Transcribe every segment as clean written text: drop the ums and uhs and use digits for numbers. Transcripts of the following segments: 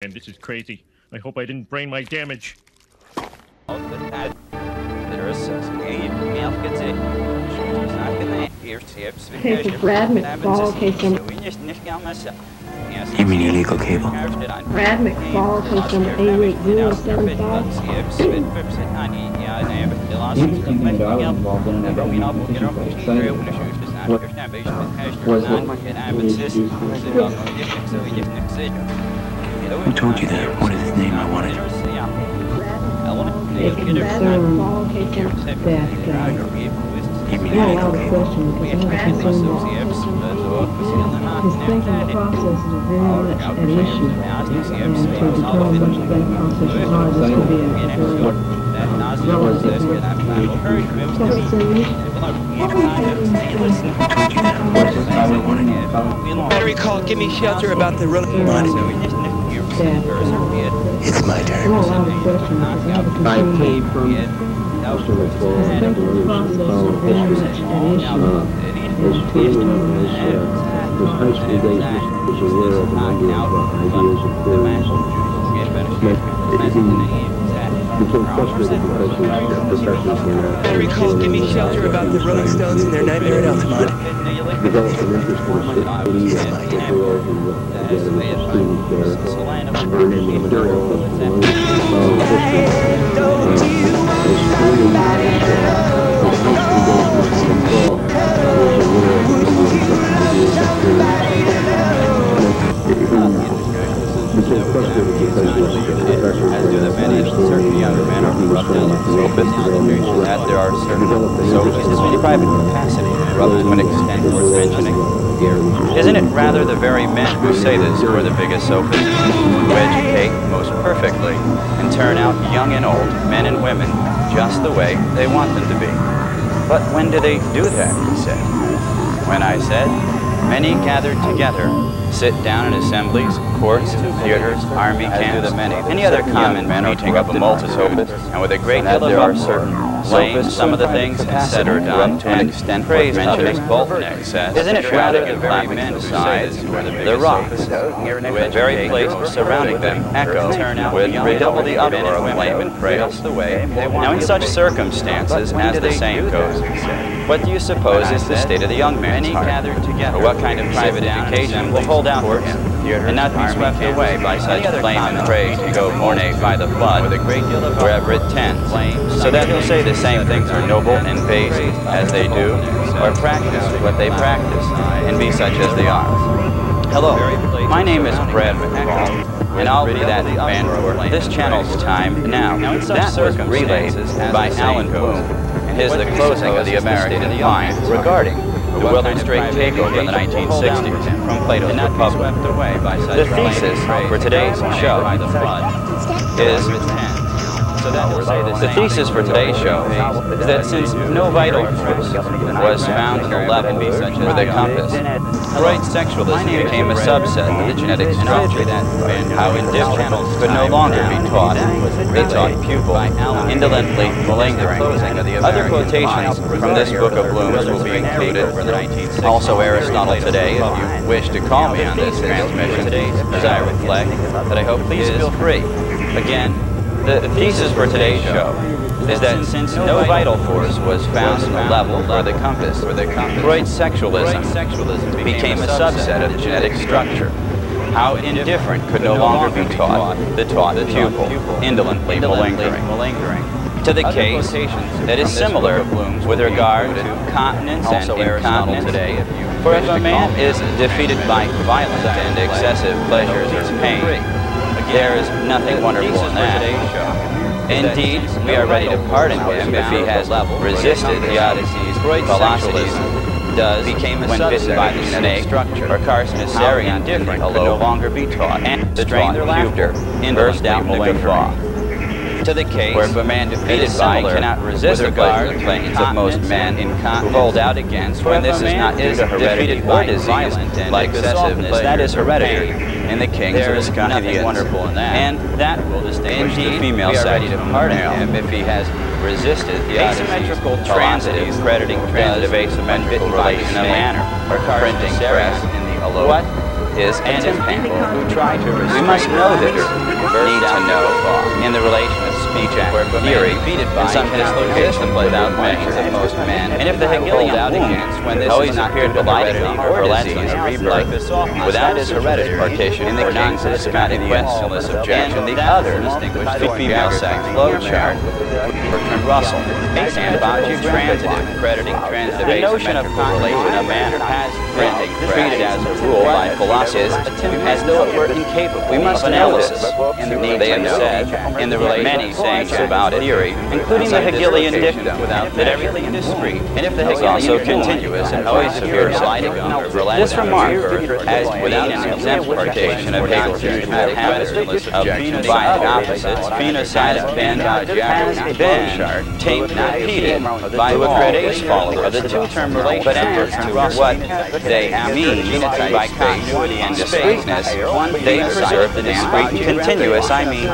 And this is crazy. I hope I didn't brain my damage. Okay, for Brad McFall, case number... You mean illegal cable? Brad McFall, case number 88075. Interesting thing that I was involved in, I got an petition quite excited about, was that we introduced Who told you that? What is his name? I want it. Brad McFall, case number... That, You mean not illegal allowed to cable? question because I have a concern that his thinking process is very much an issue, and to determine which thinking process is hard, this could be a very relative thing. So it's an issue. Battery call, give me shelter about the rolling money. It's my I'm turn. not allowed to question because I have a I concern came that from his thinking process is very much an issue. his family, his high school days was aware of a number of ideas and theories. He became frustrated because his professors were not Battery call, give me shelter about the Rolling Stones and their Nightmare at Altamont. developed an interest in the city and the girls and the students there. Her name was Material became frustrated because his professors As do the many, certain younger men are corrupt selfish concentration, that there are certain sophists with private capacity rather than extend towards mentioning. Isn't it rather the very men who say this who are the biggest sophists, who educate most perfectly and turn out young and old, men and women, just the way they want them to be? But when do they do that, he said? When I said, many gathered together, sit down in assemblies, courts, theaters, army camps, any other common meeting of a multitude, and with a great deal of uproar, blame some of the things said or done, and praise others. Boltneck says, isn't it rather the very men besides the rocks, with very place surrounding them, echo with redouble the uproar of blame and praise? Now in such circumstances as the same goes, what do you suppose is the state of the young man's heart? Or what kind of private education will hold out for him, and not be swept away by such blame and praise to go ornate by the flood, wherever it tends, so that he'll say the same things are noble and base as they do, or practice what they practice, and be such as they are. Hello, my name is Brad McFall, and I'll be that man for this channel's time now. That was relayed by Alan Bloom in his The Closing of the American Mind regarding the Wilton Strait takeover in the 1960s from Plato's Republic. The thesis for today's show is that since no vital force was found at the level with a compass, Freud's sexualism became a subset of the genetic structure. How indifferent could no longer be taught. They taught pupil, indolently malingering. Other quotations from this book of Bloom's will be included. Also Aristotle Today, if you wish to call me on this transmission, as I reflect, that I hope please feel free. Again, the thesis for today's show is that since no vital force was found in the level or the compass, Freud's sexualism became a subset of the genetic structure. How indifferent could no longer be taught the pupil, indolently malingering. To the case that is similar with regard to continence and incontinence. For if a man is defeated by violent and excessive pleasures or pain, there is nothing wonderful in that. Indeed, we are ready to pardon him if he has resisted the oddities velocities does when bitten by the snake, or Carcinosserian indifferent could no longer be taught, and the strain their laughter burst out in a guffaw. To the case where if a man defeated by cannot resist the claims of most men who hold out against when this is not due to heredity or disease, like excessiveness, that is hereditary. In the kings of the Scythians, and that will distinguish the female side to pardon him if he has resisted the asymmetrical transitive crediting transitive asymmetrical relation of manner, or printing press in the what is a tympan. We must know this, need to know, in the relation of speech and theory, in some dislocations without measure of most men, and if the Hegelian wound always appeared to lie or disease, without his hereditary partition in the non-systematic questionless objection, the other distinguished the female sex flow chart, Bertrand Russell, and Baju transitive, crediting transitive asymmetrical relation of manner has printing treated as a rule by philosophers as though it were incapable. We must analysis, they have said, in the many sayings about it, theory, including the Hegelian dictum, that everything is discrete, and if the Hegelian is also continuous and always severe sliding this remark, as without an exempt partition of Hegel's systematic habits of phenotypic opposites, phenotypic bend has been taken not repeated by a gradation follower of the two-term relation, but as to what they mean by continuity and discreteness, they preserve the discrete continuous, silence.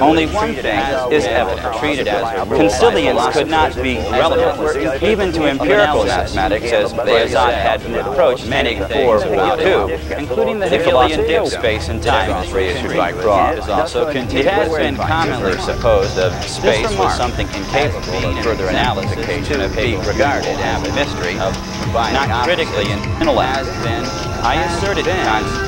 Only one thing is evident, treated as consilience could not be relevant, even to empirical mathematics, as Bayezid had approached many before World War II, including the Hegelian dictum. Space and time is reissued by Cross is also continuous. It has been commonly supposed of space was something incapable of further analysis of being regarded as a mystery of not critically in intellect. I asserted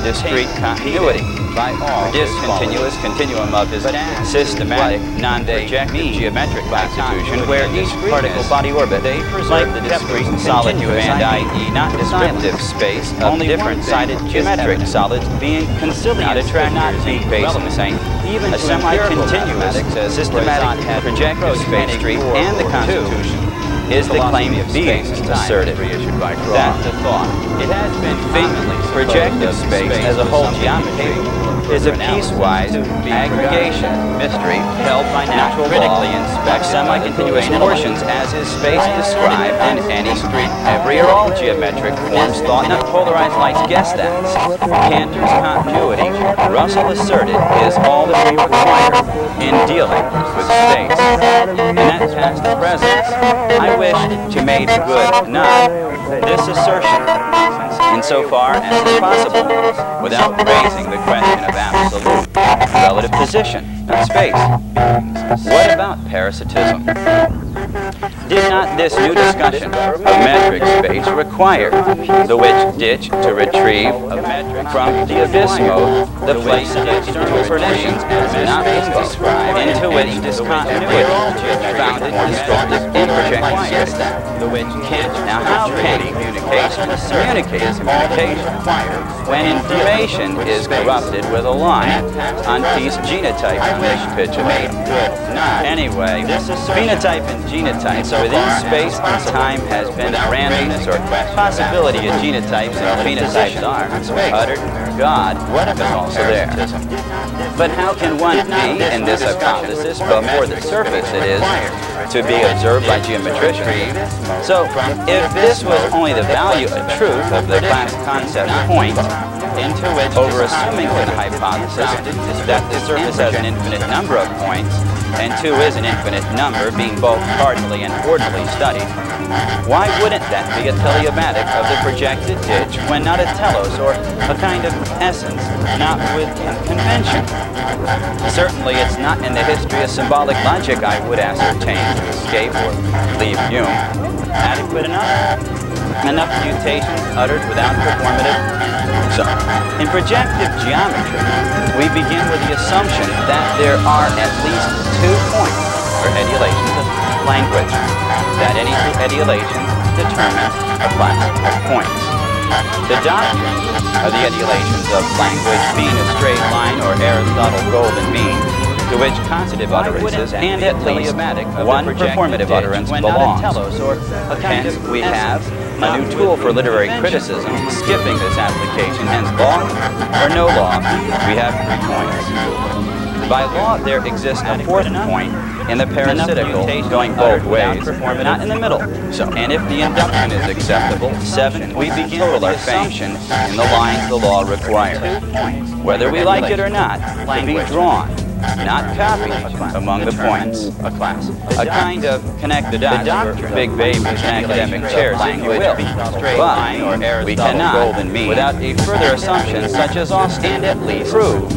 discrete continuity, a discontinuous continuum of his systematic, non-projective geometric constitution, where each particle body orbit, like the discrete solid band, i.e. not descriptive space, only different-sided geometric solids being conciliant, not being based on the same, even a semi-continuous systematic projective space street and the constitution is the claim of being asserted. That the thought. It has been vehemently projective space as a whole geometry is a piecewise aggregation mystery held by natural critically inspect semi-continuous portions as is space described in any street. Every or all geometric forms thought not polarized lights guess that. Cantor's continuity, Russell asserted, is all that we require in dealing with space. And that past the present, I wish to make good not this assertion insofar as is possible without raising the question of absolute relative position of space. What about parasitism? Did not this new discussion of metric space require the witch ditch to retrieve from the abyss mode the place of external perditions not being described, into which discontinuity founded destructive improjections? The witch ditch. Now how can communication when information is corrupted with a line on piece genotype on this pitch of anyway, phenotype and genotype within space and time has been randomness or possibility of genotypes and phenotypes are uttered. God is also there. But how can one be in this hypothesis before the surface it is to be observed by geometricians? So, if this was only the value of truth of the class concept point, into which, over assuming in the hypothesis that the surface has an infinite number of points, and 2 is an infinite number, being both cardinally and ordinally studied, why wouldn't that be a telematic of the projected ditch when not a telos or a kind of essence not within convention? Certainly it's not in the history of symbolic logic I would ascertain to escape or leave Hume. Adequate enough? Enough mutations uttered without performative. So, in projective geometry, we begin with the assumption that there are at least 2 points for etiolations of language, that any 2 etiolations determine a class of points. The doctrine of the etiolations of language being a straight line or Aristotle's golden mean, to which causative utterances and at least one performative utterance belongs. Hence, we have a new tool for literary criticism, skipping this application, hence law or no law, we have 3 points. By law, there exists a 4th point in the parasitical, going both ways, not in the middle. So, and if the induction is acceptable, 7, we begin with the assumption in the lines the law requires, whether we like it or not, to be drawn not copy, among the points. A kind of connect the dots for big babies in academic chairs, if you will. But we cannot, without a further assumption such as Austin, prove